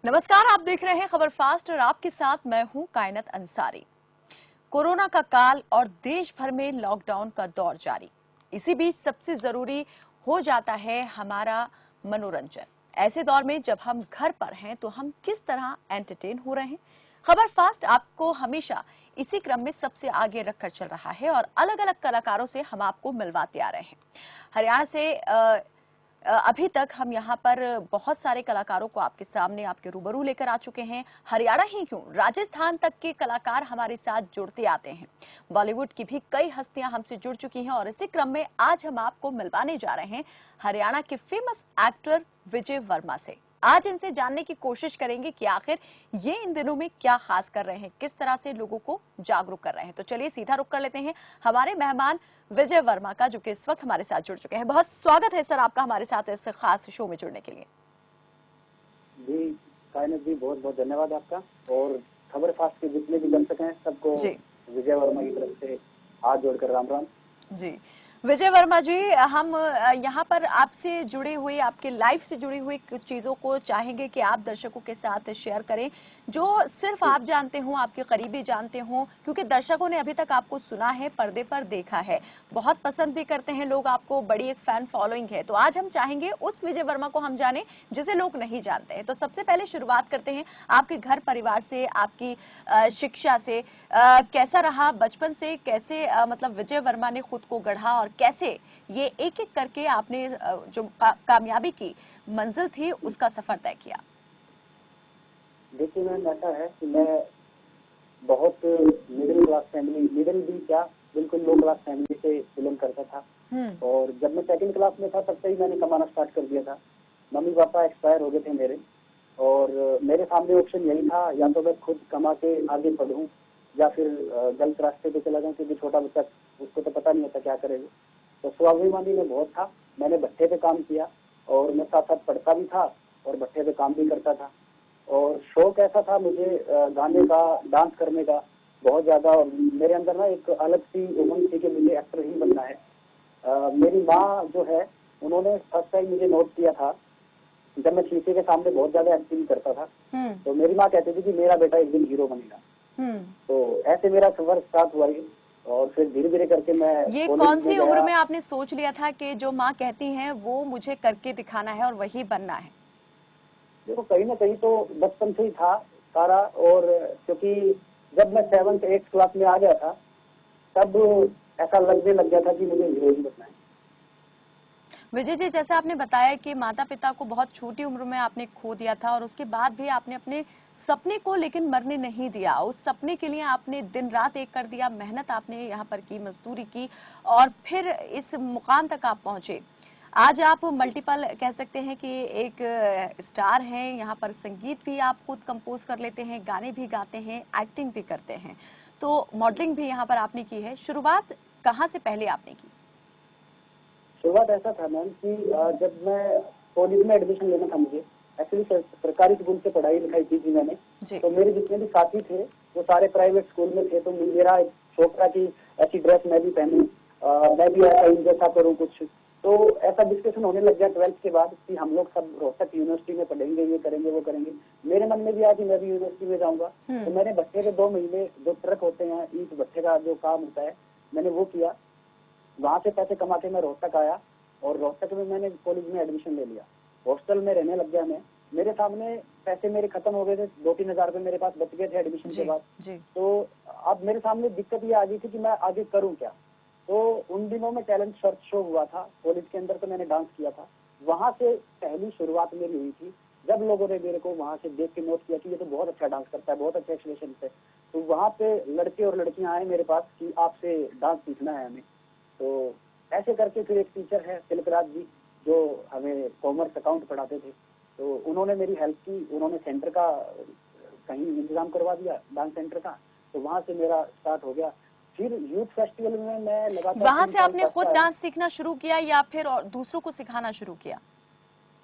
नमस्कार, आप देख रहे हैं खबर फास्ट और आपके साथ मैं हूं कायनात अंसारी। कोरोना का काल और देश भर में लॉकडाउन का दौर जारी। इसी बीच सबसे जरूरी हो जाता है हमारा मनोरंजन। ऐसे दौर में जब हम घर पर हैं तो हम किस तरह एंटरटेन हो रहे हैं। खबर फास्ट आपको हमेशा इसी क्रम में सबसे आगे रखकर चल रहा है और अलग अलग कलाकारों से हम आपको मिलवाते आ रहे हैं। हरियाणा से अभी तक हम यहाँ पर बहुत सारे कलाकारों को आपके सामने आपके रूबरू लेकर आ चुके हैं। हरियाणा ही क्यों, राजस्थान तक के कलाकार हमारे साथ जुड़ते आते हैं। बॉलीवुड की भी कई हस्तियां हमसे जुड़ चुकी हैं और इसी क्रम में आज हम आपको मिलवाने जा रहे हैं हरियाणा के फेमस एक्टर विजय वर्मा से। आज इनसे जानने की कोशिश करेंगे कि आखिर ये इन दिनों में क्या खास कर रहे हैं, किस तरह से लोगों को जागरूक कर रहे हैं। तो चलिए सीधा रुख कर लेते हैं हमारे मेहमान विजय वर्मा का, जो कि इस वक्त हमारे साथ जुड़ चुके हैं। बहुत स्वागत है सर आपका हमारे साथ इस खास शो में जुड़ने के लिए। जी कायनात जी, बहुत बहुत धन्यवाद आपका। और खबर फास्ट के जितने भी दर्शक हैं सबको विजय वर्मा की तरफ से हाथ जोड़कर राम राम जी। विजय वर्मा जी, हम यहाँ पर आपसे जुड़ी हुई, आपके लाइफ से जुड़ी हुई कुछ चीजों को चाहेंगे कि आप दर्शकों के साथ शेयर करें, जो सिर्फ आप जानते हो, आपके करीबी जानते हो, क्योंकि दर्शकों ने अभी तक आपको सुना है, पर्दे पर देखा है, बहुत पसंद भी करते हैं लोग आपको, बड़ी एक फैन फॉलोइंग है। तो आज हम चाहेंगे उस विजय वर्मा को हम जाने जिसे लोग नहीं जानते हैं। तो सबसे पहले शुरुआत करते हैं आपके घर परिवार से, आपकी शिक्षा से। कैसा रहा बचपन से, कैसे मतलब विजय वर्मा ने खुद को गढ़ा और कैसे ये एक एक करके आपने जो कामयाबी की मंजिल थी उसका सफर तय किया। देखिए मैम, ऐसा है कि मैं बहुत मिडिल क्लास फैमिली, मिडिल भी क्या, बिल्कुल लो क्लास फैमिली से बिलोंग करता था। और जब मैं सेकंड क्लास में था तब से ही मैंने कमाना स्टार्ट कर दिया था। मम्मी पापा एक्सपायर हो गए थे मेरे, और मेरे सामने ऑप्शन यही था, या तो मैं खुद कमा के आगे बढ़ूं या फिर गलत रास्ते पे चला जाऊं, क्योंकि छोटा बच्चा, उसको तो पता नहीं होता क्या करेगा। तो स्वाभिमानी में बहुत था, मैंने भट्टे पे काम किया और मैं साथ साथ पढ़ता भी था और भट्टे पे काम भी करता था। और शौक ऐसा था मुझे गाने का, डांस करने का बहुत ज्यादा, और मेरे अंदर ना एक अलग सी उमंग थी कि मुझे एक्टर ही बनना है। मेरी माँ जो है, उन्होंने फर्स्ट टाइम मुझे नोट किया था जब मैं शीशे के सामने बहुत ज्यादा एक्टिंग करता था। तो मेरी माँ कहती थी कि मेरा बेटा एक दिन हीरो बनेगा। तो ऐसे मेरा सफर स्टार्ट हुआ ही, और फिर धीरे धीरे करके मैं ये कौन सी उम्र में आपने सोच लिया था कि जो माँ कहती हैं वो मुझे करके दिखाना है और वही बनना है? देखो, कहीं ना कहीं तो बचपन से ही था सारा। और क्योंकि जब मैं 7th 8th क्लास में आ गया था तब ऐसा लगने लग गया था कि मुझे हीरोइन बनना है। विजय जी, जैसे आपने बताया कि माता पिता को बहुत छोटी उम्र में आपने खो दिया था और उसके बाद भी आपने अपने सपने को लेकिन मरने नहीं दिया। उस सपने के लिए आपने दिन रात एक कर दिया, मेहनत आपने यहाँ पर की, मजदूरी की और फिर इस मुकाम तक आप पहुंचे। आज आप मल्टीपल कह सकते हैं कि एक स्टार हैं। यहाँ पर संगीत भी आप खुद कंपोज कर लेते हैं, गाने भी गाते हैं, एक्टिंग भी करते हैं, तो मॉडलिंग भी यहाँ पर आपने की है। शुरुआत कहाँ से पहले आपने की? शुरुआत ऐसा था मैम कि जब मैं कॉलेज में एडमिशन लेना था मुझे, एक्चुअली सरकारी स्कूल से पढ़ाई लिखाई की थी मैंने, तो मेरे जितने भी साथी थे वो सारे प्राइवेट स्कूल में थे। तो मेरा एक शौक था कि ऐसी ड्रेस मैं भी पहनूं, मैं भी ऐसा ही जैसा करूं कुछ। तो ऐसा डिस्कशन होने लग गया 12th के बाद कि हम लोग सब रोहतक यूनिवर्सिटी में पढ़ेंगे, ये करेंगे वो करेंगे। मेरे मन में भी आया कि मैं भी यूनिवर्सिटी में जाऊंगा। तो मैंने भट्टे के 2 महीने, जो ट्रक होते हैं, ईंट भट्टे का जो काम होता है, मैंने वो किया। वहां से पैसे कमा के मैं रोहतक आया और रोहतक में मैंने कॉलेज में एडमिशन ले लिया। हॉस्टल में रहने लग गया मैं। मेरे सामने पैसे मेरे खत्म हो गए थे, 2-3 हजार रुपए मेरे पास बच गए थे एडमिशन के बाद। तो अब मेरे सामने दिक्कत ये आ गई थी कि मैं आगे करूं क्या। तो उन दिनों में टैलेंट सर्च शो हुआ था कॉलेज के अंदर, तो मैंने डांस किया था। वहां से पहली शुरुआत मेरी हुई थी, जब लोगों ने मेरे को वहां से देख के नोट किया कि ये तो बहुत अच्छा डांस करता है, बहुत अच्छा एक्सप्रेशन है। तो वहां पे लड़के और लड़कियां आए मेरे पास कि आपसे डांस सीखना है हमें। तो ऐसे करके फिर एक टीचर है तिलकराज जी, जो हमें कॉमर्स अकाउंट पढ़ाते थे, तो उन्होंने मेरी हेल्प की। उन्होंने सेंटर का कहीं इंतजाम करवा दिया, डांस सेंटर का। तो वहां से मेरा स्टार्ट हो गया। फिर यूथ फेस्टिवल में मैं लगातार, वहां से आपने खुद डांस सीखना शुरू किया या फिर और दूसरों को सिखाना शुरू किया?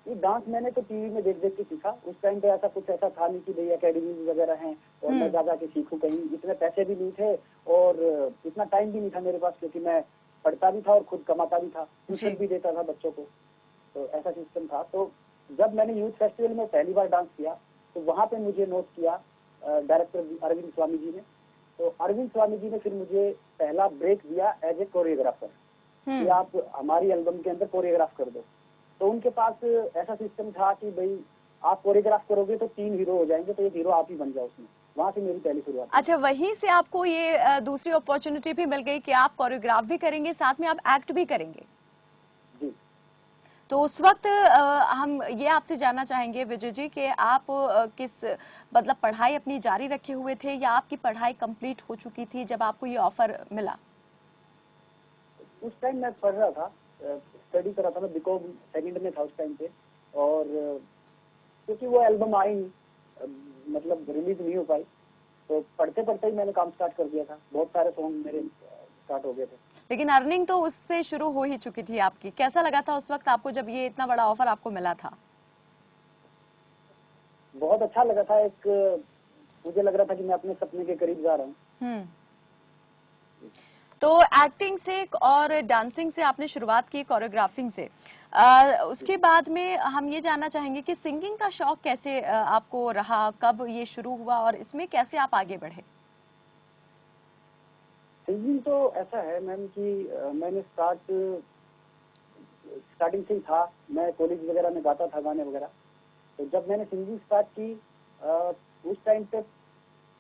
ये डांस मैंने तो टीवी में देख देख के सीखा। उस टाइम पे ऐसा कुछ ऐसा था नहीं कि भाई एकेडमीज वगैरह हैं और मैं जा के सीखूं कहीं। इतने पैसे भी नहीं थे और इतना टाइम भी नहीं था मेरे पास, क्योंकि मैं पढ़ता भी था और खुद कमाता भी था, ट्यूशन भी देता था बच्चों को। तो ऐसा सिस्टम था। तो जब मैंने यूथ फेस्टिवल में पहली बार डांस किया तो वहां पे मुझे नोट किया डायरेक्टर अरविंद स्वामी जी ने। तो अरविंद स्वामी जी ने फिर मुझे पहला ब्रेक दिया एज ए कोरियोग्राफर कि आप हमारी एल्बम के अंदर कोरियोग्राफ कर दो। तो उनके पास ऐसा सिस्टम था कि भाई आप कोरियोग्राफ करोगे तो 3 हीरो हो जाएंगे, तो एक हीरो आप ही बन जाओ उसमें। वहां से मेरी पहली शुरुआत। अच्छा, वहीं से आपको ये दूसरी अपॉर्चुनिटी भी मिल गई कि आप कोरियोग्राफ भी करेंगे, साथ में आप एक्ट भी करेंगे। जी। तो उस वक्त हम ये आपसे जानना चाहेंगे विजय जी कि आप किस मतलब पढ़ाई अपनी जारी रखे हुए थे या आपकी पढ़ाई कंप्लीट हो चुकी थी जब आपको ये ऑफर मिला? उस टाइम मैं पढ़ रहा था, स्टडी कर रहा था, मैं बीकॉम सेकंड में था उस टाइम पे। और क्योंकि वो एल्बम आई मतलब रिलीज नहीं हो पाई, तो पढ़ते पढ़ते ही मैंने काम स्टार्ट कर दिया था। बहुत सारे सॉन्ग मेरे स्टार्ट हो गए थे। लेकिन अर्निंग तो उससे शुरू हो ही चुकी थी आपकी। कैसा लगा था उस वक्त आपको जब ये इतना बड़ा ऑफर आपको मिला था? बहुत अच्छा लगा था। एक मुझे लग रहा था कि मैं अपने सपने के करीब जा रहा हूँ। तो एक्टिंग से और डांसिंग से आपने शुरुआत की, कोरियोग्राफिंग से उसके बाद में हम ये जानना चाहेंगे कि सिंगिंग का शौक कैसे आपको रहा, कब ये शुरू हुआ और इसमें कैसे आप आगे बढ़े? सिंगिंग तो ऐसा है मैम कि मैंने स्टार्टिंग से ही था। मैं कॉलेज वगैरह में गाता था गाने वगैरह। तो जब मैंने सिंगिंग स्टार्ट की उस टाइम पे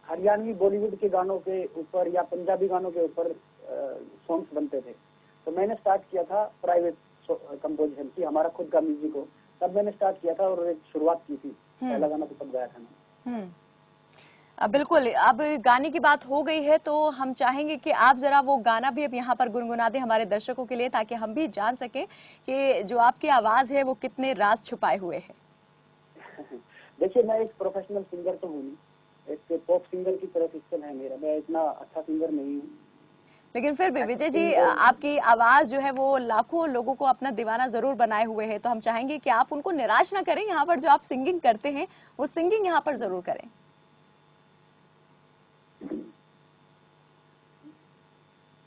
हरियाणवी बॉलीवुड के गानों के ऊपर या पंजाबी गानों के ऊपर सॉन्ग्स बनते थे। तो मैंने स्टार्ट किया था प्राइवेट कंपोजिशन की, हमारा खुद का म्यूजिक हो, तब मैंने स्टार्ट किया था और एक शुरुआत की थी। पहला गाना तो तब गाया था मैंने। बिल्कुल। अब गाने की बात हो गई है तो हम चाहेंगे कि आप जरा वो गाना भी अब यहाँ पर गुनगुना दें हमारे दर्शकों के लिए, ताकि हम भी जान सकें कि जो आपकी आवाज है वो कितने राज छुपाए हुए है। देखिए, मैं एक प्रोफेशनल सिंगर तो हूँ नहीं, एक पॉप सिंगर की तरह सिस्टम है मेरा। मैं इतना अच्छा सिंगर नहीं हूँ। लेकिन फिर भी विजय जी, आपकी आवाज जो है वो लाखों लोगों को अपना दीवाना जरूर बनाए हुए है, तो हम चाहेंगे कि आप उनको निराश ना करें। यहाँ पर जो आप सिंगिंग करते हैं वो सिंगिंग यहाँ पर जरूर करें।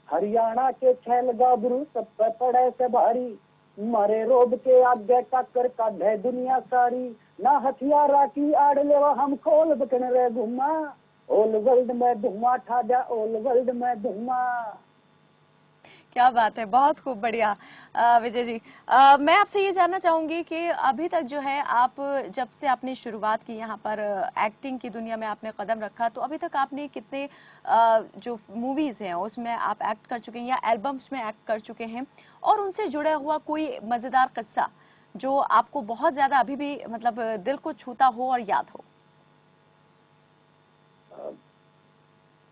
हरियाणा के छैल गाभरू सब पे पड़े से भारी, मारे रोब के आगे टक्कर का ढे दुनिया सारी। ना हथियारा की आड़ लेवा हम खोल बकन रे घुमा, ओल वर्ल्ड में धुआं ठा जा, ओल वर्ल्ड में धुआं। क्या बात है, बहुत खूब बढ़िया। विजय जी, मैं आपसे ये जानना चाहूंगी कि अभी तक जो है आप जब से आपने शुरुआत की यहाँ पर एक्टिंग की दुनिया में आपने कदम रखा, तो अभी तक आपने कितने जो मूवीज हैं उसमें आप एक्ट कर चुके हैं या एल्बम्स में एक्ट कर चुके हैं, और उनसे जुड़ा हुआ कोई मजेदार किस्सा जो आपको बहुत ज्यादा अभी भी मतलब दिल को छूता हो और याद हो?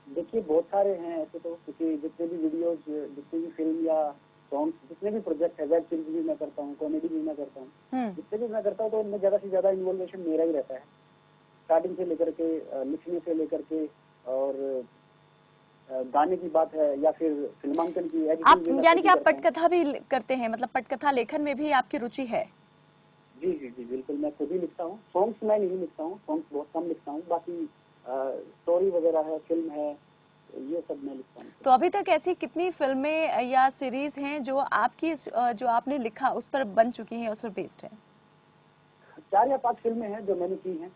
देखिए, बहुत सारे हैं ऐसे तो, क्योंकि जितने भी वीडियोज, जितनी भी फिल्म या सॉन्ग, जितने भी प्रोजेक्ट है, वेब सीरीज भी मैं करता हूँ, कॉमेडी भी मैं करता हूँ, जितने भी मैं करता हूँ, तो उनमें ज्यादा से ज्यादा इन्वॉल्वेशन मेरा ही रहता है। स्टार्टिंग से लेकर के, लिखने से लेकर के, और गाने की बात है या फिर फिल्मांकन की, आप एडिटिंग, यानी कि आप पटकथा भी करते हैं, मतलब पटकथा लेखन में भी आपकी रुचि है? जी जी जी बिल्कुल, मैं खुद ही लिखता हूँ। सॉन्ग्स मैं नहीं लिखता हूँ, सॉन्ग्स बहुत कम लिखता हूँ। बाकी स्टोरी वगैरह है, फिल्म है, ये सब मैं लिखता हूँ। तो अभी तक ऐसी कितनी फिल्में या सीरीज हैं जो आपकी जो आपने लिखा उस पर बन चुकी हैं, उस पर बेस्ड है? 4 या 5 फिल्में हैं जो मैंने की हैं,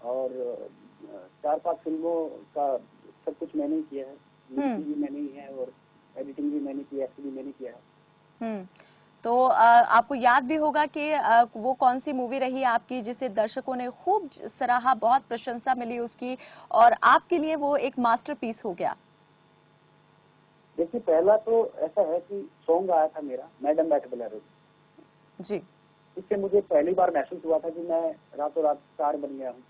और 4-5 फिल्मों का सब कुछ मैंने ही किया है। म्यूजिक भी मैंने ही है, और एडिटिंग भी मैंने की, एक्टिंग भी मैंने किया है। तो आपको याद भी होगा कि वो कौन सी मूवी रही आपकी जिसे दर्शकों ने खूब सराहा, बहुत प्रशंसा मिली उसकी, और आपके लिए वो एक मास्टरपीस हो गया? देखिए, पहला तो ऐसा है कि सॉन्ग आया था मेरा, मैडम बैठ बोलेरो जी। इससे मुझे पहली बार महसूस हुआ था कि मैं रातों रात स्टार बन गया हूँ।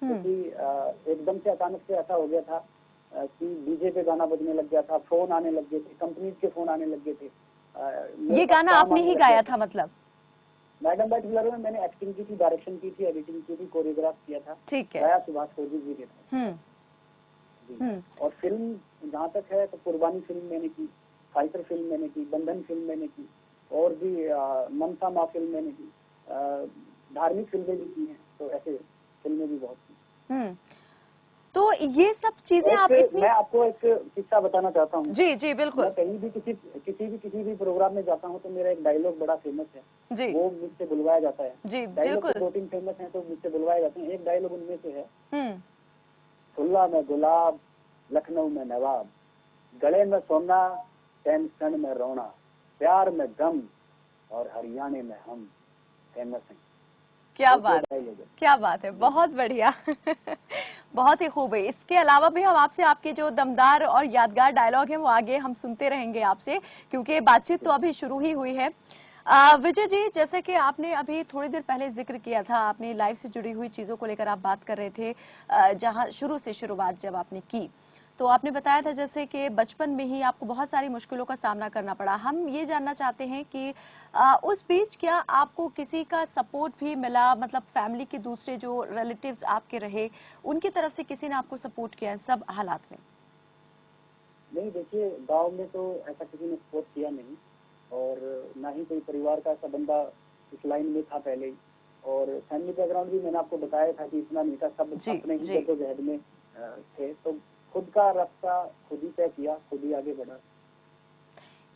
क्योंकि एकदम से अचानक से ऐसा हो गया था कि डीजे पे गाना बजने लग गया था, फोन आने लग गए थे, कंपनीज के फोन आने लग गए थे। ये गाना आपने ही गाया था मतलब? मैडम बैठ बोलेरो में मैंने एक्टिंग की थी, डायरेक्शन की थी, एडिटिंग की थी, कोरियोग्राफ किया था। ठीक है। गाया सुभाष फौजी जी ने था। और फिल्म जहाँ तक है तो कुर्बानी फिल्म मैंने की, फाइटर फिल्म मैंने की, बंधन फिल्म मैंने की, और भी मनसा माँ फिल्म मैंने की, धार्मिक फिल्में भी की हैं। तो ऐसे फिल्में भी बहुत की। तो ये सब चीजें आप इतनी, मैं आपको एक किस्सा बताना चाहता हूँ। जी जी बिल्कुल। मैं कहीं भी किसी भी प्रोग्राम में जाता हूँ तो मेरा एक डायलॉग बड़ा फेमस है जी, वो मुझसे बुलवाया जाता है। जी डायलॉग बिल्कुल। तो 2-3 फेमस है तो मुझसे बुलवाए जाते हैं। एक डायलॉग उनमें से है, हम्म। खुल्ला में गुलाब, लखनऊ में नवाब, गले में सोना, टेंशन में रोना, प्यार में गम और हरियाणा में हम फेमस हैं। क्या बात, क्या बात है, बहुत बढ़िया। बहुत ही खूब है। इसके अलावा भी हम आपसे आपके जो दमदार और यादगार डायलॉग हैं वो आगे हम सुनते रहेंगे आपसे, क्योंकि बातचीत तो अभी शुरू ही हुई है। विजय जी, जैसे कि आपने अभी थोड़ी देर पहले जिक्र किया था, आपने लाइफ से जुड़ी हुई चीजों को लेकर आप बात कर रहे थे, जहां शुरू से शुरुआत जब आपने की तो आपने बताया था जैसे कि बचपन में ही आपको बहुत सारी मुश्किलों का सामना करना पड़ा। हम ये जानना चाहते हैं कि उस बीच क्या आपको किसी का सपोर्ट भी मिला, मतलब फैमिली के दूसरे जो रिलेटिव्स आपके रहे उनकी तरफ से किसी ने आपको सपोर्ट किया है सब हालात में? नहीं, देखिए गांव में तो ऐसा किसी ने सपोर्ट किया नहीं और ना ही कोई परिवार का ऐसा बंदा इस लाइन में था पहले ही। और फैमिली बैकग्राउंड भी मैंने आपको बताया था कि इतना नहीं था, सब अपने ही जद्दोजहद में थे। तो खुद का रास्ता खुद ही तय किया, खुद ही आगे बढ़ा।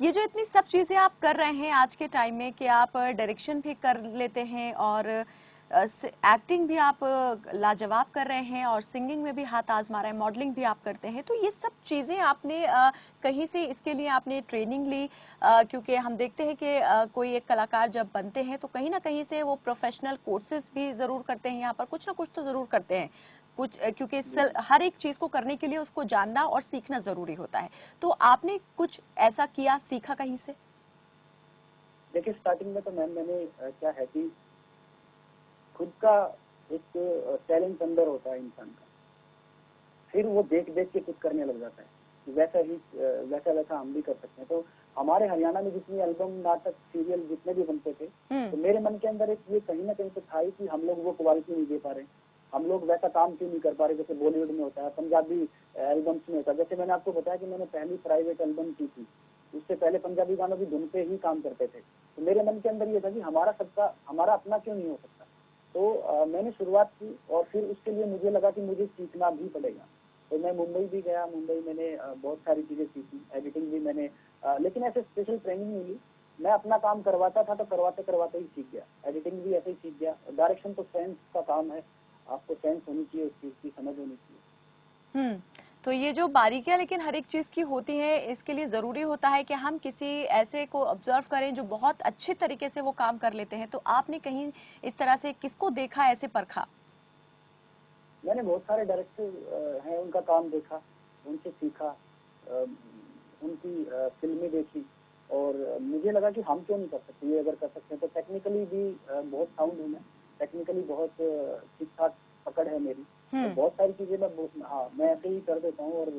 ये जो इतनी सब चीजें आप कर रहे हैं आज के टाइम में कि आप डायरेक्शन भी कर लेते हैं और एक्टिंग भी आप लाजवाब कर रहे हैं और सिंगिंग में भी हाथ आजमा रहे हैं, मॉडलिंग भी आप करते हैं, तो ये सब चीजें आपने कहीं से इसके लिए आपने ट्रेनिंग ली? क्योंकि हम देखते हैं कि कोई एक कलाकार जब बनते हैं तो कहीं ना कहीं से वो प्रोफेशनल कोर्सेज भी जरूर करते हैं, यहाँ पर कुछ ना कुछ तो जरूर करते हैं कुछ, क्योंकि हर एक चीज को करने के लिए उसको जानना और सीखना जरूरी होता है। तो आपने कुछ ऐसा किया, सीखा कहीं से? देखिए स्टार्टिंग में तो मैंने क्या है कि खुद का एक टैलेंट अंदर होता है इंसान का, फिर वो देख देख के कुछ करने लग जाता है। वैसा हम भी कर सकते हैं। तो हमारे हरियाणा में जितनी एल्बम, नाटक, सीरियल जितने भी बनते थे, तो मेरे मन के अंदर एक ये कहीं ना कहीं तो था ही कि हम लोग वो क्वालिटी नहीं दे पा रहे, हम लोग वैसा काम क्यों नहीं कर पा रहे जैसे बॉलीवुड में होता है, पंजाबी एल्बम्स में होता है। जैसे मैंने आपको बताया कि मैंने पहली प्राइवेट एल्बम की थी, उससे पहले पंजाबी गानों की धुन पे ही काम करते थे। तो मेरे मन के अंदर ये था कि हमारा अपना क्यों नहीं हो सकता। तो मैंने शुरुआत की और फिर उसके लिए मुझे लगा कि मुझे सीखना भी पड़ेगा। तो मैं मुंबई भी गया, मुंबई मैंने बहुत सारी चीजें सीखी, एडिटिंग भी मैंने, लेकिन ऐसे स्पेशल ट्रेनिंग नहीं ली। मैं अपना काम करवाता था तो करवाते करवाते ही सीख गया, एडिटिंग भी ऐसे ही सीख गया। डायरेक्शन तो सेंस का काम है, आपको सेंस होनी चाहिए, उस चीज की समझ होनी चाहिए। तो ये जो बारीकियां लेकिन हर एक चीज की होती है, इसके लिए जरूरी होता है कि हम किसी ऐसे को ऑब्जर्व करें जो बहुत अच्छे तरीके से वो काम कर लेते हैं। तो आपने कहीं इस तरह से किसको देखा, ऐसे परखा? मैंने बहुत सारे डायरेक्टर हैं, उनका काम देखा, उनसे सीखा, उनकी फिल्में देखी और मुझे लगा कि हम क्यों नहीं कर सकते, ये अगर कर सकते हैं तो। टेक्निकली भी बहुत साउंड हूँ मैं, टेक्निकली बहुत ठीक ठाक पकड़ है मेरी, तो बहुत सारी चीजें मैं ऐसे ही कर देता हूँ और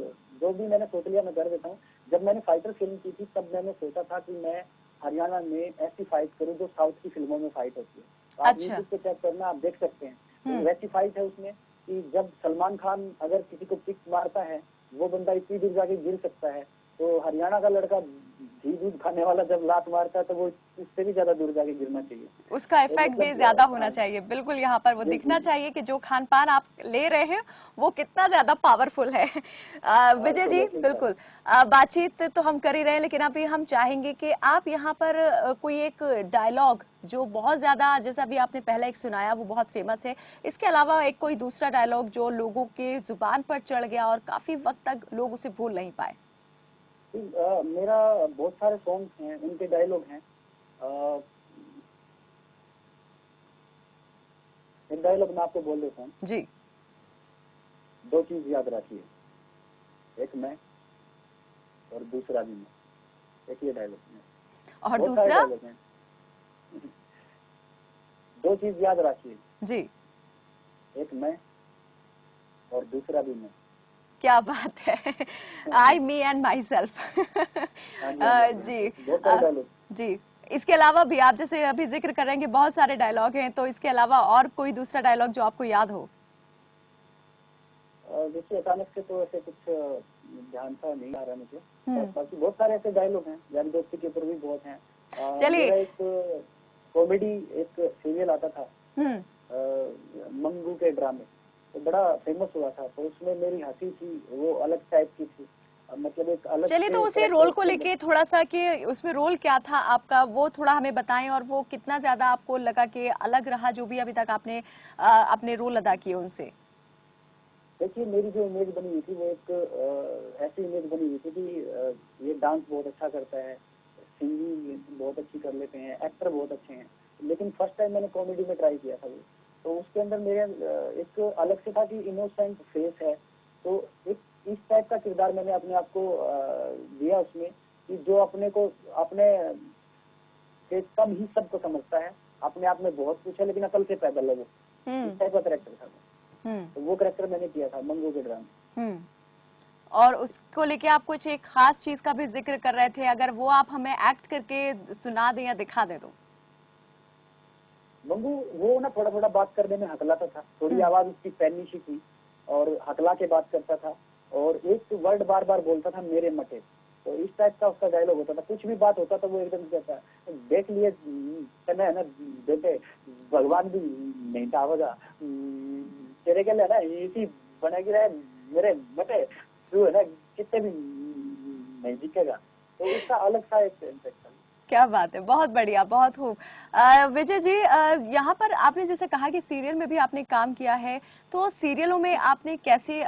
जो भी मैंने सोच लिया मैं कर देता हूँ। जब मैंने फाइटर फिल्म की थी तब मैंने सोचा था कि मैं हरियाणा में ऐसी फाइट करूँ जो साउथ की फिल्मों में फाइट होती है। आप यूट्यूब पे चेक करना, आप देख सकते हैं, तो वैसी फाइट है उसमें कि जब सलमान खान अगर किसी को किक मारता है, वो बंदा इतनी दूर जाके गिर सकता है, तो हरियाणा का लड़का घी दूध खाने वाला जब लात मारता है तो वो उससे भी ज्यादा दूर जाके गिरना चाहिए, उसका इफेक्ट भी ज्यादा होना चाहिए। बिल्कुल, यहाँ पर वो दिखना चाहिए कि जो खान पान आप ले रहे हैं वो कितना ज्यादा पावरफुल है। विजय जी बिल्कुल, बातचीत तो हम कर ही रहे हैं, लेकिन अभी हम चाहेंगे कि आप यहाँ पर कोई एक डायलॉग जो बहुत ज्यादा, जैसा अभी आपने पहला एक सुनाया वो बहुत फेमस है, इसके अलावा एक कोई दूसरा डायलॉग जो लोगों के जुबान पर चढ़ गया और काफी वक्त तक लोग उसे भूल नहीं पाए। मेरा बहुत सारे सॉन्ग्स हैं, उनके डायलॉग हैं। एक डायलॉग मैं आपको बोल देता हूँ जी। दो चीज याद रखिए, एक मैं और दूसरा भी मैं। एक ये डायलॉग है और दूसरा, दो चीज याद रखिए जी, एक मैं और दूसरा भी मैं। क्या बात है। आई मी एंड माई सेल्फ। जी जी। इसके अलावा भी आप जैसे अभी जिक्र कर रहे हैं कि बहुत सारे डायलॉग हैं, तो इसके अलावा और कोई दूसरा डायलॉग जो आपको याद हो? देखिए अचानक से तो ऐसे कुछ ध्यान सा नहीं आ रहा मुझे, बाकी बहुत सारे ऐसे डायलॉग हैं, यार दोस्ती के ऊपर भी बहुत हैं। चलिए, एक कॉमेडी एक सीरियल आता था मंगू के ड्रामे, तो बड़ा फेमस हुआ था। तो उसमें मेरी हंसी थी वो अलग टाइप की थी, मतलब एक अलग चलिए, तो से उसी character रोल को उसके अंदर। लेके थोड़ा सा कि उसमें रोल क्या था आपका, वो थोड़ा हमें बताएं, और वो कितना ज्यादा आपको लगा कि अलग रहा जो भी अभी तक आपने अपने रोल अदा किए उनसे। देखिए, मेरी जो इमेज बनी हुई थी वो एक ऐसी इमेज बनी हुई थी कि ये डांस बहुत अच्छा करता है, सिंगिंग बहुत अच्छी कर लेते हैं, एक्टर बहुत अच्छे हैं। लेकिन फर्स्ट टाइम मैंने कॉमेडी में ट्राई किया था वो, तो उसके अंदर मेरे एक अलग से था कि इनोसेंट फेस है। तो एक इस टाइप का किरदार मैंने अपने आप को दिया उसमें, कि जो अपने को अपने से कम ही सबको समझता है, अपने आप में बहुत कुछ है लेकिन अकल से पैदल है वो। इस टाइप का करेक्टर था वो। तो वो करेक्टर मैंने किया था मंगू के ड्रामे। और उसको लेके आप कुछ एक खास चीज का भी जिक्र कर रहे थे, अगर वो आप हमें एक्ट करके सुना दें या दिखा दें तो। मंगू वो ना थोड़ा थोड़ा बात करने में हकलाता था, थोड़ी आवाज उसकी पैनी सी थी और हकला के बात करता था, और एक वर्ड बार बार बोलता था, मेरे मटे। तो इस टाइप का उसका डायलॉग होता था। कुछ भी बात होता था वो एकदम से कहता, देख लिए तने है ना बेटे, भगवान भी नहीं चाहेगा तेरे के लिए ना इसी बनेगी रहे मेरे मटे, तू है ना कितने भी नहीं जीतेगा। तो उसका अलग सा एक इम्पैक्ट था। क्या बात है, बहुत बढ़िया, बहुत खूब। विजय जी, यहाँ पर आपने जैसे कहा कि सीरियल में भी आपने काम किया है, तो सीरियलों में आपने कैसे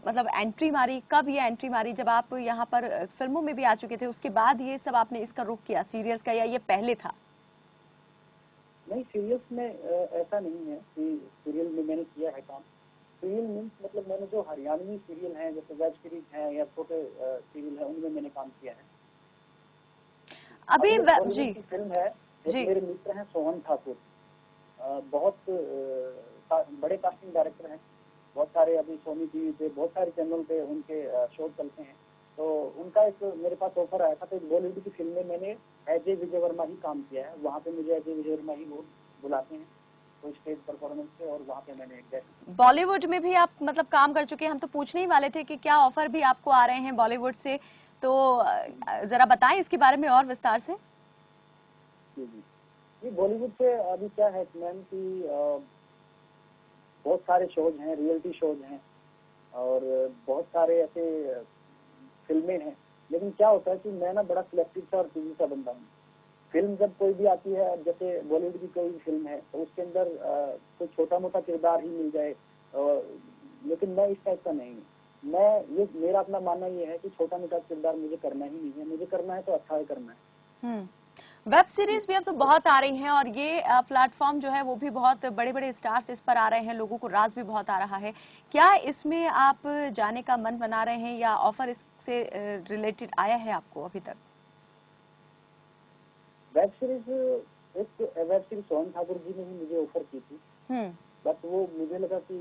मतलब एंट्री मारी, कब ये एंट्री मारी, जब आप यहाँ पर फिल्मों में भी आ चुके थे उसके बाद ये सब आपने इसका रुख किया सीरियल्स का, या ये पहले था? नहीं, सीरियल्स में ऐसा नहीं है कि सीरियल में मैंने किया है काम। सीरियल मीन्स मतलब मैंने जो हरियाणवी सीरियल हैं, जैसे वेब सीरीज हैं या छोटे सीरियल हैं, उनमें मैंने काम किया है। अभी बॉलीवुड जी की फिल्म है, एक जी मेरे मित्र हैं सोहन ठाकुर, बहुत बड़े कास्टिंग डायरेक्टर हैं, बहुत सारे अभी सोनी टीवी पे बहुत सारे चैनल पे उनके शो चलते हैं। तो उनका एक मेरे पास ऑफर आया था, तो एक बॉलीवुड की फिल्म में मैंने अजय विजय वर्मा ही काम किया है। वहाँ पे मुझे अजय विजय वर्मा ही वो बुलाते हैं तो स्टेज परफॉर्मेंस पे, और वहाँ पे मैंने बॉलीवुड में भी आप मतलब काम कर चुके हैं। हम तो पूछने ही वाले थे कि क्या ऑफर भी आपको आ रहे हैं बॉलीवुड से, तो जरा बताएं इसके बारे में और विस्तार से। जी जी ये बॉलीवुड से अभी क्या है मैम कि बहुत सारे शोज हैं, रियलिटी शोज हैं, और बहुत सारे ऐसे फिल्में हैं। लेकिन क्या होता है कि मैं ना बड़ा सिलेक्टिव सा और चूजी सा बंदा हूँ। फिल्म जब कोई भी आती है, जैसे बॉलीवुड की कोई फिल्म है, तो उसके अंदर कोई छोटा मोटा किरदार ही मिल जाए, लेकिन मैं इस टाइप का नहीं हूँ। मैं ये मेरा अपना मानना ये है कि छोटा मोटा किरदार मुझे करना ही नहीं है, मुझे करना है तो अच्छा ही करना है। वेब सीरीज भी अब तो बहुत आ रही हैं, और ये प्लेटफॉर्म जो है वो भी बहुत बड़े बड़े स्टार्स इस पर आ रहे हैं, लोगों को राज भी बहुत आ रहा है। क्या इसमें आप जाने का मन बना रहे हैं, या ऑफर इससे रिलेटेड आया है आपको अभी तक? वेब सीरीज, एक वेब सीरीज सोहन ठाकुर जी ने ही मुझे ऑफर की थी, बट वो मुझे लगा कि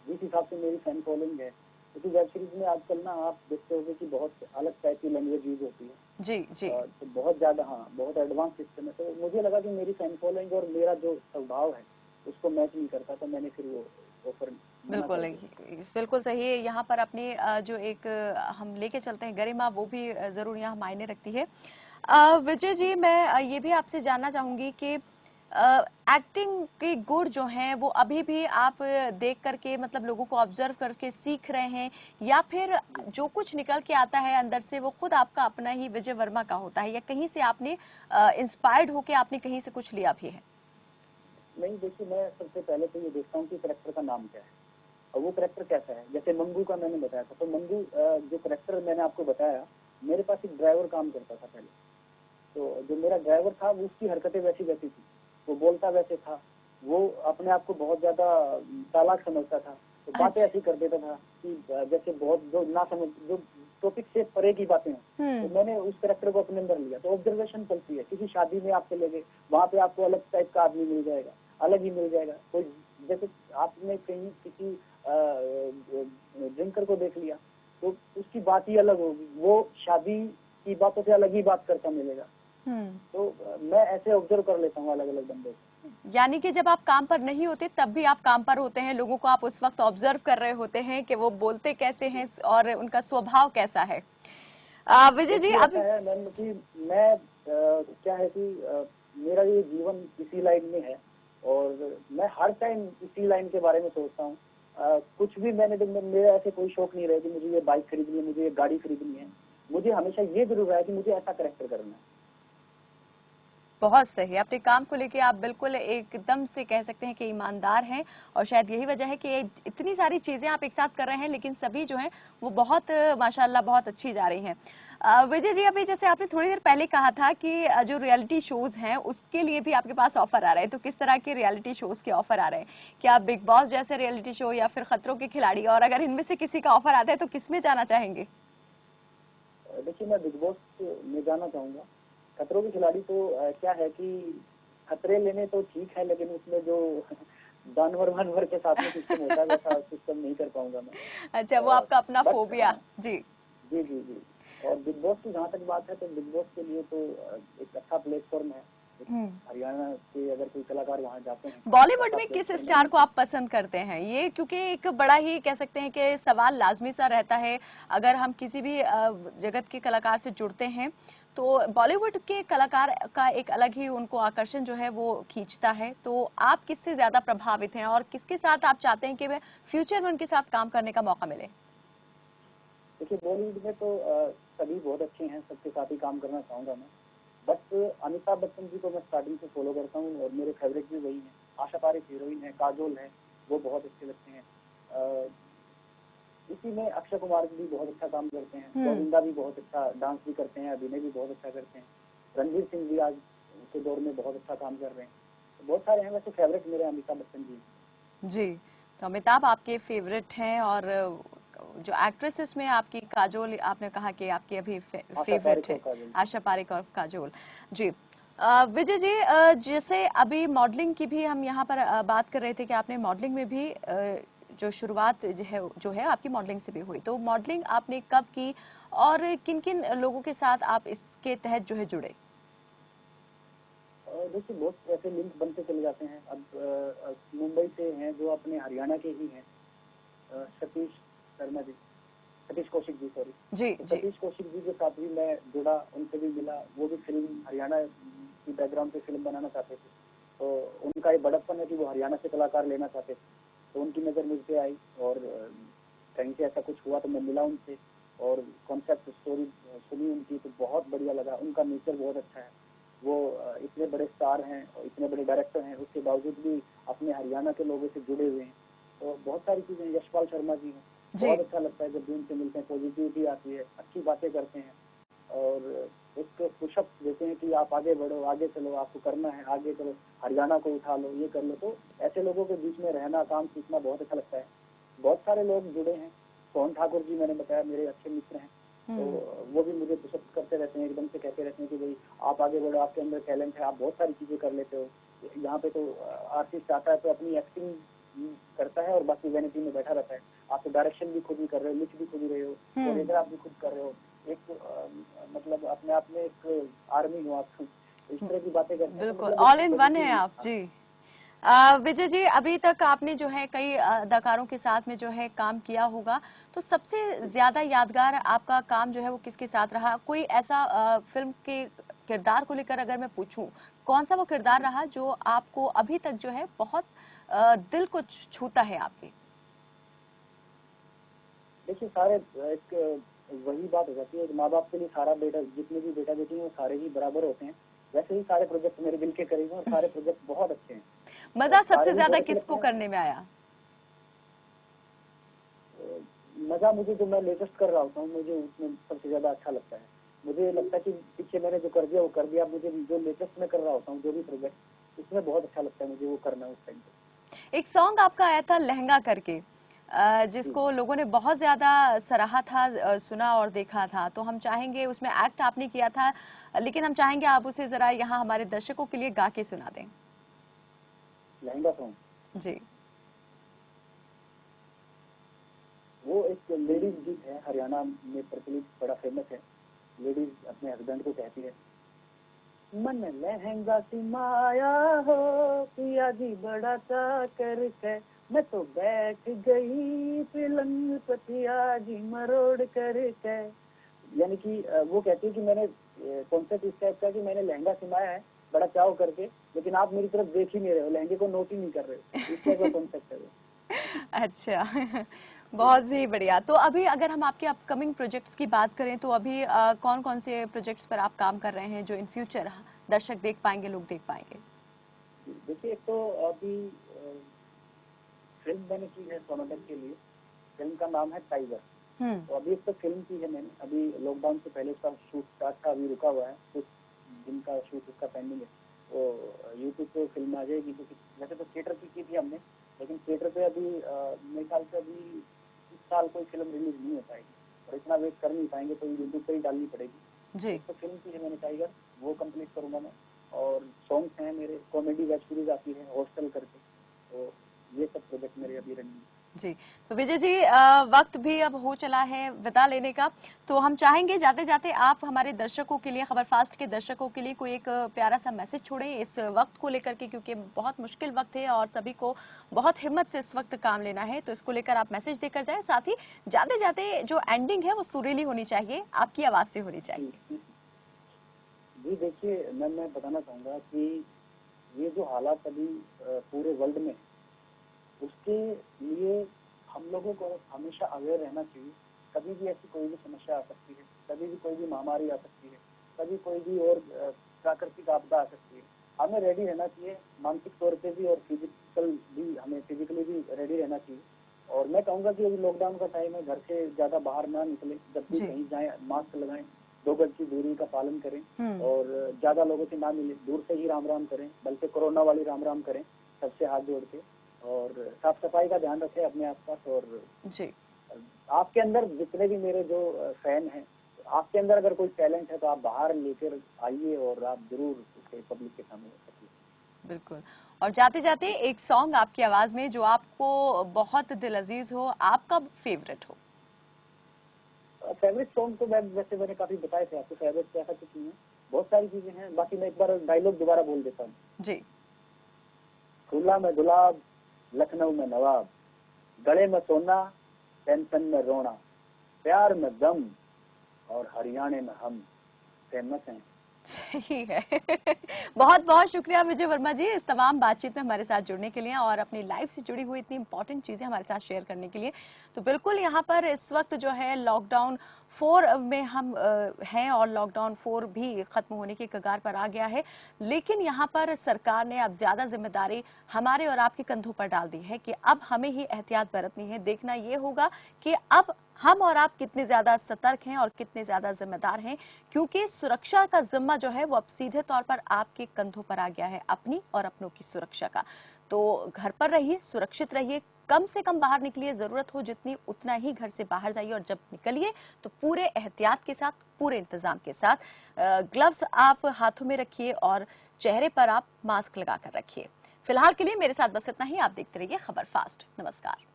जिस हिसाब से मेरी फैन फॉलोइंग है, क्योंकि वेब सीरीज में आजकल ना आप देखते होंगे कि बहुत अलग टाइप की लैंग्वेज यूज होती है। जी जी तो बहुत ज्यादा, हाँ, बहुत एडवांस सिस्टम है। तो मुझे लगा कि मेरी फैन फॉलोइंग और मेरा जो स्वभाव है उसको मैच नहीं करता, तो मैंने फिर वो ऑफर बिल्कुल बिल्कुल सही है। यहाँ पर अपनी जो एक हम लेके चलते हैं गरिमा, वो भी जरूर यहाँ मायने रखती है। विजय जी, मैं ये भी आपसे जानना चाहूंगी कि एक्टिंग के गुण जो हैं वो अभी भी आप देख करके मतलब लोगों को ऑब्जर्व करके सीख रहे हैं, या फिर जो कुछ निकल के आता है अंदर से वो खुद आपका अपना ही विजय वर्मा का होता है, या कहीं से आपने इंस्पायर्ड होके आपने कहीं से कुछ लिया भी है? नहीं, देखिए, मैं सबसे पहले तो ये देखता हूँ कि करेक्टर का नाम क्या है और वो करेक्टर कैसा है। जैसे मंगू का मैंने बताया था, तो मंगू जो करेक्टर मैंने आपको बताया, मेरे पास एक ड्राइवर काम करता था पहले। तो जो मेरा ड्राइवर था वो उसकी हरकतें वैसी वैसी थी, वो बोलता वैसे था, वो अपने आप को बहुत ज्यादा चालाक समझता था, तो बातें ऐसी कर देता था कि जैसे बहुत जो ना समझ, जो टॉपिक से परे की बातें हैं। तो मैंने उस करेक्टर को अपने अंदर लिया। तो ऑब्जर्वेशन चलती है, किसी शादी में आप चले गए, वहाँ पे आपको अलग टाइप का आदमी मिल जाएगा, अलग ही मिल जाएगा। कोई जैसे आपने कहीं किसी ड्रिंकर को देख लिया तो उसकी बात ही अलग होगी, वो शादी की बातों से अलग ही बात करता मिलेगा। तो मैं ऐसे ऑब्जर्व कर लेता हूँ अलग अलग बंदे को। यानी कि जब आप काम पर नहीं होते तब भी आप काम पर होते हैं, लोगों को आप उस वक्त ऑब्जर्व कर रहे होते हैं कि वो बोलते कैसे हैं और उनका स्वभाव कैसा है। विजय जी, अब है मैम कि मैं क्या है कि मेरा ये जीवन इसी लाइन में है और मैं हर टाइम इसी लाइन के बारे में सोचता हूँ। कुछ भी मेरा ऐसे कोई शौक नहीं रहे कि मुझे ये बाइक खरीदनी है, मुझे ये गाड़ी खरीदनी है। मुझे हमेशा ये जरूर है कि मुझे ऐसा कैरेक्टर करना है। बहुत सही। अपने काम को लेके आप बिल्कुल एकदम से कह सकते हैं कि ईमानदार हैं, और शायद यही वजह है कि इतनी सारी चीजें आप एक साथ कर रहे हैं, लेकिन सभी जो हैं वो बहुत माशाल्लाह बहुत अच्छी जा रही हैं। विजय जी, अभी जैसे आपने थोड़ी देर पहले कहा था कि जो रियलिटी शोज हैं उसके लिए भी आपके पास ऑफर आ रहे हैं, तो किस तरह के रियलिटी शोज के ऑफर आ रहे हैं? क्या आप बिग बॉस जैसे रियलिटी शो या फिर खतरों के खिलाड़ी, और अगर इनमें से किसी का ऑफर आता है तो किस में जाना चाहेंगे? देखिए, मैं बिग बॉस में जाना चाहूंगा। खतरों के खिलाड़ी तो क्या है कि खतरे लेने तो ठीक है, लेकिन उसमें जो जानवर वानवर के साथ में सिस्टम होता है वैसा सिस्टम नहीं कर पाऊंगा मैं। अच्छा, वो आपका अपना बट फोबिया। जी जी जी जी। और बिग बॉस की जहाँ तक बात है तो बिग बॉस के लिए तो एक अच्छा प्लेटफॉर्म है। हरियाणा के अगर कोई कलाकार वहाँ जाते हैं। बॉलीवुड में किस स्टार को आप पसंद करते हैं? ये क्योंकि एक बड़ा ही कह सकते हैं कि सवाल लाजमी सा रहता है। अगर हम किसी भी जगत के कलाकार से जुड़ते हैं तो बॉलीवुड के कलाकार का एक अलग ही उनको आकर्षण जो है वो खींचता है। तो आप किससे ज्यादा प्रभावित हैं और किसके साथ आप चाहते हैं कि वे फ्यूचर में उनके साथ काम करने का मौका मिले? देखिए, बॉलीवुड में तो सभी बहुत अच्छे हैं, सबके साथ ही काम करना चाहूंगा मैं। बट अमिताभ बच्चन जी को मैं स्टार्टिंग से फॉलो करता हूँ और मेरे फेवरेट भी वही हैं। आशा पारेख हीरोइन है, काजोल है, वो बहुत अच्छे लगते हैं। इसी में अक्षय कुमार भी बहुत अच्छा काम करते हैं, गोविंदा भी बहुत अच्छा डांस भी करते हैं, अभिनय भी बहुत अच्छा करते हैं। रणवीर सिंह भी आज के दौर में बहुत अच्छा काम कर रहे हैं। तो बहुत सारे हैं, वैसे फेवरेट मेरे अमिताभ बच्चन जी। जी, तो अमिताभ आपके फेवरेट हैं, और जो एक्ट्रेसेस में आपकी काजोल, आपने कहा कि आपकी अभी फेवरेट है आशा पारेख और काजोल। जी, विजय जी, जैसे अभी मॉडलिंग की भी हम यहाँ पर बात कर रहे थे कि आपने मॉडलिंग में भी जो शुरुआत जो है आपकी मॉडलिंग से भी हुई, तो मॉडलिंग आपने कब की और किन किन लोगों के साथ आप इसके तहत जो है जुड़े? देखिए, बहुत ऐसे लिंक बनते चले जाते हैं। अब मुंबई से हैं जो अपने हरियाणा के ही हैं, सतीश शर्मा जी, सतीश कौशिक जी, सॉरी। जी तो जी। सतीश कौशिक जी के साथ भी मैं जुड़ा, उनसे भी मिला। वो भी फिल्म हरियाणा की बैकग्राउंड पे फिल्म बनाना चाहते थे, तो उनका एक बड़प्पन है कि वो हरियाणा से कलाकार लेना चाहते थे। तो उनकी नज़र मुझ पे आई और कहीं से ऐसा कुछ हुआ तो मैं मिला उनसे और कॉन्सेप्ट स्टोरी सुनी उनकी, तो बहुत बढ़िया लगा। उनका नेचर बहुत अच्छा है। वो इतने बड़े स्टार हैं और इतने बड़े डायरेक्टर हैं, उसके बावजूद भी अपने हरियाणा के लोगों से जुड़े हुए हैं। तो बहुत सारी चीजें। यशपाल शर्मा जी हैं, बहुत अच्छा लगता है जब भी उनसे मिलते हैं, पॉजिटिविटी आती है, अच्छी बातें करते हैं और एक पुशअप देते हैं कि आप आगे बढ़ो, आगे चलो, आपको करना है, आगे करो, हरियाणा को उठा लो, ये कर लो। तो ऐसे लोगों के बीच में रहना, काम सीखना बहुत अच्छा लगता है। बहुत सारे लोग जुड़े हैं। सोहन ठाकुर जी मैंने बताया, मेरे अच्छे मित्र हैं। तो वो भी मुझे पुशअप करते रहते हैं, एकदम से कहते रहते हैं कि भाई आप आगे बढ़ो, आपके अंदर टैलेंट है, आप बहुत सारी चीजें कर लेते हो। यहाँ पे तो आर्टिस्ट आता है तो अपनी एक्टिंग करता है और बाकी वैनिटी में बैठा रहता है। आप तो डायरेक्शन भी खुद ही कर रहे हो, लिख भी खुद ही रहे हो, कोरियोग्राफ भी खुद कर रहे हो। एक मतलब अपने आप में एक आर्मी हो आप। इस तरह की बातें करते हैं। बिल्कुल ऑल इन वन है आप। जी, विजय जी, अभी तक आपने जो है कई अदाकारों के साथ में जो है काम किया होगा, तो सबसे ज्यादा यादगार आपका काम जो है वो किसके साथ रहा? कोई ऐसा फिल्म के किरदार को लेकर अगर मैं पूछूं, कौन सा वो किरदार रहा जो आपको अभी तक जो है बहुत दिल को छूता है आपके? देखिए, सारे एक वही बात हो जाती है, माँ बाप के लिए सारा बेटा, जितने भी बेटा बेटी हैं वो सारे ही बराबर होते हैं। वैसे ही सारे प्रोजेक्ट मेरे दिल के करीब हैं और सारे प्रोजेक्ट बहुत अच्छे हैं। मजा सबसे ज्यादा किसको करने में आया? मजा मुझे जो मैं लेटेस्ट कर रहा होता हूँ, मुझे उसमें सबसे ज्यादा अच्छा लगता है। मुझे लगता है कि पीछे मैंने जो कर दिया वो कर दिया। मुझे जो लेटेस्ट में कर रहा होता हूँ, जो भी प्रोजेक्ट, उसमें बहुत अच्छा लगता है मुझे वो करना उस टाइम पे। एक सॉन्ग आपका आया था लहंगा करके, जिसको लोगों ने बहुत ज्यादा सराहा था, सुना और देखा था, तो हम चाहेंगे, उसमें एक्ट आपने किया था, लेकिन हम चाहेंगे आप उसे जरा यहाँ हमारे दर्शकों के लिए गा के सुना दें। लहंगा सॉन्ग जी, वो एक लेडीज गीत है, हरियाणा में प्रचलित, बड़ा फेमस है। लेडीज अपने हस्बैंड को कहती है, मन लहंगा सिमाया हो, पिया जी बड़ा चाकर है, मैं तो बैठ गई पलंग पतिया जी मरोड़ कर है। यानी कि वो कहती है कि मैंने कॉन्सेप्ट इस टाइप का कि मैंने लहंगा सिमाया है बड़ा चाव करके, लेकिन आप मेरी तरफ देख ही नहीं रहे हो, लहंगे को नोट ही नहीं कर रहे हो, इस टाइप का कॉन्सेप्ट है वो। अच्छा। बहुत ही बढ़िया। तो अभी अगर हम आपके अपकमिंग प्रोजेक्ट्स की बात करें तो अभी कौन कौन से प्रोजेक्ट्स पर आप काम कर रहे हैं जो इन फ्यूचर दर्शक देख पाएंगे, लोग देख पाएंगे? देखिए, एक तो अभी फिल्म मैंने की है सोनाटक के लिए, फिल्म का नाम है टाइगर। तो अभी एक तो फिल्म की है मैंने, अभी लॉकडाउन से पहले उसका शूट स्टार्ट था, अभी रुका हुआ है, कुछ दिन का शूट उसका पेंडिंग है। तो यूट्यूब पे फिल्म आ जाएगी, क्योंकि वैसे तो थिएटर की थी हमने, लेकिन थिएटर पे अभी मेरे ख्याल से अभी इस साल कोई फिल्म रिलीज नहीं हो पाएगी, और इतना वेट कर नहीं पाएंगे, तो यूट्यूब पे ही डालनी पड़ेगी जी। तो फिल्म की है मैंने टाइगर, वो कंप्लीट करूंगा मैं। और सॉन्ग्स हैं मेरे, कॉमेडी वेब सीरीज आती है हॉस्टल करके, तो ये सब प्रोजेक्ट मेरे अभी रनिंग जी। तो विजय जी, वक्त भी अब हो चला है विदा लेने का, तो हम चाहेंगे जाते जाते आप हमारे दर्शकों के लिए, खबर फास्ट के दर्शकों के लिए कोई एक प्यारा सा मैसेज छोड़ें इस वक्त को लेकर के, क्योंकि बहुत मुश्किल वक्त है और सभी को बहुत हिम्मत से इस वक्त काम लेना है, तो इसको लेकर आप मैसेज देकर जाए। साथ ही जाते जाते जो एंडिंग है वो सुरीली होनी चाहिए, आपकी आवाज से होनी चाहिए। जी देखिए, मैं बताना चाहूंगा कि ये जो हालात अभी पूरे वर्ल्ड में, उसके लिए हम लोगों को हमेशा अवेयर रहना चाहिए। कभी भी ऐसी कोई भी समस्या आ सकती है, कभी भी कोई भी महामारी आ सकती है, कभी कोई भी और प्राकृतिक आपदा आ सकती है। हमें रेडी रहना चाहिए, मानसिक तौर पे भी और फिजिकल भी, हमें फिजिकली भी रेडी रहना चाहिए। और मैं कहूँगा कि अभी लॉकडाउन का टाइम है, घर से ज्यादा बाहर ना निकले, जब भी कहीं जाए मास्क लगाएं, 2 गज की दूरी का पालन करें, और ज्यादा लोगों से ना मिले, दूर से ही राम राम करें, बल्कि कोरोना वाली राम राम करें सबसे हाथ जोड़ के, और साफ सफाई का ध्यान रखें अपने आसपास। और जी, आपके अंदर जितने भी मेरे जो फैन हैं, आपके अंदर अगर कोई टैलेंट है तो आप बाहर लेकर आइए और आप जरूर उसे पब्लिक के सामने रखिए। बिल्कुल। और जाते जाते एक सॉन्ग आपकी आवाज में जो आपको बहुत दिल अजीज हो, आपका फेवरेट हो। फेवरेट सॉन्ग तो वैसे मैंने काफी बताए थे आपको, फेवरेट ऐसा कुछ नहीं है, बहुत सारी चीजें हैं। बाकी मैं एक बार डायलॉग दोबारा बोल देता हूँ जी। खुला में गुलाब, लखनऊ में नवाब, गले में सोना, टेंशन में रोना, प्यार में गम, और हरियाणा में हम फेमस हैं। सही है। बहुत बहुत शुक्रिया विजय वर्मा जी इस तमाम बातचीत में हमारे साथ जुड़ने के लिए और अपनी लाइफ से जुड़ी हुई इतनी इंपॉर्टेंट चीजें हमारे साथ शेयर करने के लिए। तो बिल्कुल यहाँ पर इस वक्त जो है लॉकडाउन 4 में हम हैं और लॉकडाउन 4 भी खत्म होने की कगार पर आ गया है, लेकिन यहाँ पर सरकार ने अब ज्यादा जिम्मेदारी हमारे और आपके कंधों पर डाल दी है कि अब हमें ही एहतियात बरतनी है। देखना ये होगा कि अब हम और आप कितने ज्यादा सतर्क हैं और कितने ज्यादा जिम्मेदार हैं, क्योंकि सुरक्षा का जिम्मा जो है वो अब सीधे तौर पर आपके कंधों पर आ गया है, अपनी और अपनों की सुरक्षा का। तो घर पर रहिए, सुरक्षित रहिए, कम से कम बाहर निकलिए, जरूरत हो जितनी उतना ही घर से बाहर जाइए, और जब निकलिए तो पूरे एहतियात के साथ, पूरे इंतजाम के साथ। ग्लव्स आप हाथों में रखिए और चेहरे पर आप मास्क लगाकर रखिए। फिलहाल के लिए मेरे साथ बस इतना ही। आप देखते रहिए खबर फास्ट। नमस्कार।